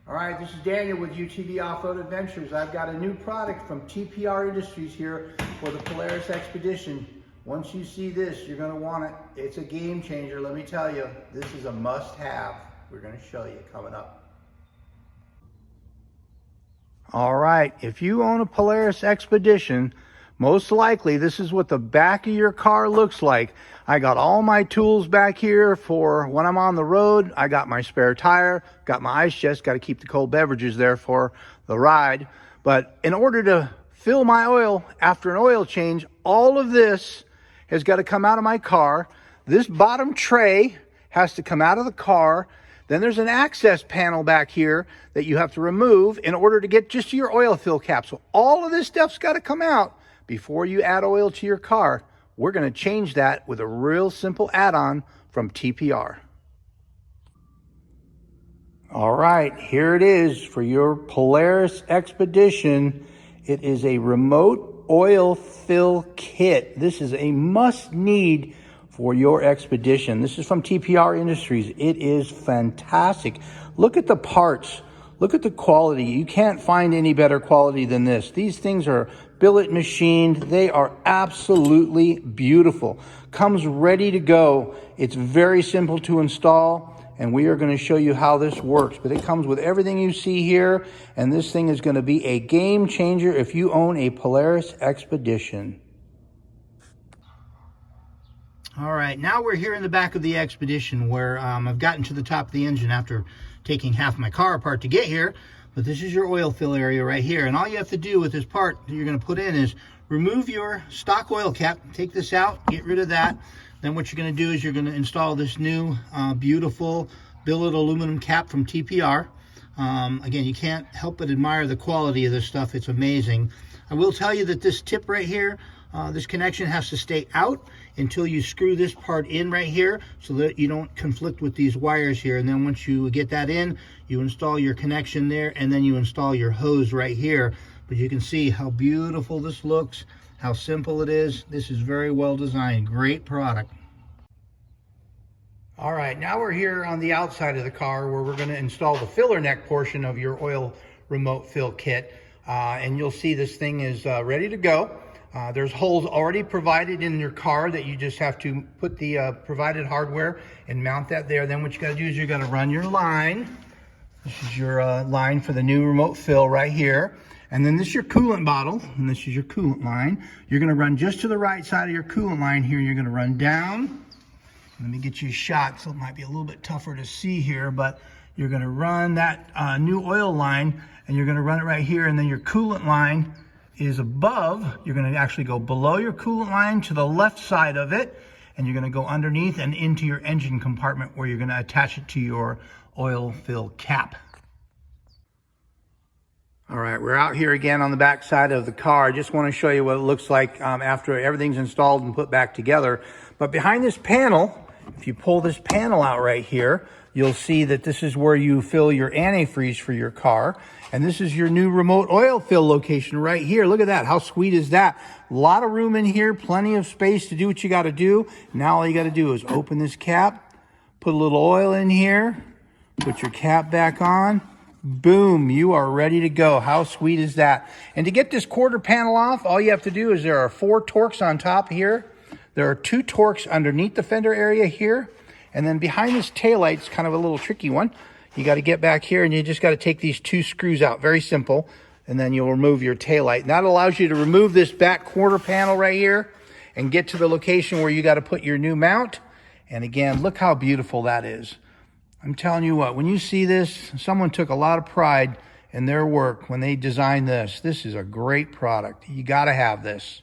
All right, this is Daniel with UTV Offroad Adventures. I've got a new product from TPR Industries here for the Polaris Xpedition. Once you see this, you're gonna want it. It's a game changer, let me tell you. This is a must-have. We're gonna show you coming up. All right, if you own a Polaris Xpedition, most likely this is what the back of your car looks like. I got all my tools back here for when I'm on the road. I got my spare tire, got my ice chest, got to keep the cold beverages there for the ride. But in order to fill my oil after an oil change, all of this has got to come out of my car. This bottom tray has to come out of the car. Then there's an access panel back here that you have to remove in order to get just to your oil fill cap. So all of this stuff's got to come out before you add oil to your car. We're going to change that with a real simple add-on from TPR. All right, here it is for your Polaris Xpedition. It is a remote oil fill kit. This is a must-need for your Xpedition. This is from TPR Industries. It is fantastic. Look at the parts. Look at the quality. You can't find any better quality than this. These things are billet machined. They are absolutely beautiful. Comes ready to go. It's very simple to install, and we are going to show you how this works. But it comes with everything you see here, and this thing is going to be a game changer if you own a Polaris Xpedition. All right, now we're here in the back of the Xpedition where I've gotten to the top of the engine after taking half my car apart to get here. But this is your oil fill area right here. And all you have to do with this part that you're going to put in is remove your stock oil cap. Take this out, get rid of that. Then what you're going to do is you're going to install this new beautiful billet aluminum cap from TPR. Again, you can't help but admire the quality of this stuff. It's amazing. I will tell you that this tip right here, this connection has to stay out until you screw this part in right here so that you don't conflict with these wires here. And then once you get that in, you install your connection there, and then you install your hose right here. But you can see how beautiful this looks, how simple it is. This is very well designed. Great product. All right, now we're here on the outside of the car where we're going to install the filler neck portion of your oil remote fill kit. And you'll see this thing is ready to go. There's holes already provided in your car that you just have to put the provided hardware and mount that there. Then what you got to do is you're going to run your line. This is your line for the new remote fill right here. And then this is your coolant bottle, and this is your coolant line. You're going to run just to the right side of your coolant line here. You're going to run down. Let me get you a shot, so it might be a little bit tougher to see here, but you're going to run that new oil line, and you're going to run it right here, and then your coolant line is above. You're going to actually go below your coolant line to the left side of it, and you're going to go underneath and into your engine compartment where you're going to attach it to your oil fill cap. All right, we're out here again on the back side of the car. I just want to show you what it looks like after everything's installed and put back together. But behind this panel, if you pull this panel out right here, you'll see that this is where you fill your antifreeze for your car. And this is your new remote oil fill location right here. Look at that. How sweet is that? A lot of room in here, plenty of space to do what you got to do. Now all you got to do is open this cap, put a little oil in here, put your cap back on. Boom, you are ready to go. How sweet is that? And to get this quarter panel off, all you have to do is there are 4 Torx on top here. There are 2 Torx underneath the fender area here. And then behind this taillight, it's kind of a little tricky one. You got to get back here and you just got to take these 2 screws out. Very simple. And then you'll remove your taillight. And that allows you to remove this back quarter panel right here and get to the location where you got to put your new mount. And again, look how beautiful that is. I'm telling you what, when you see this, someone took a lot of pride in their work when they designed this. This is a great product. You got to have this.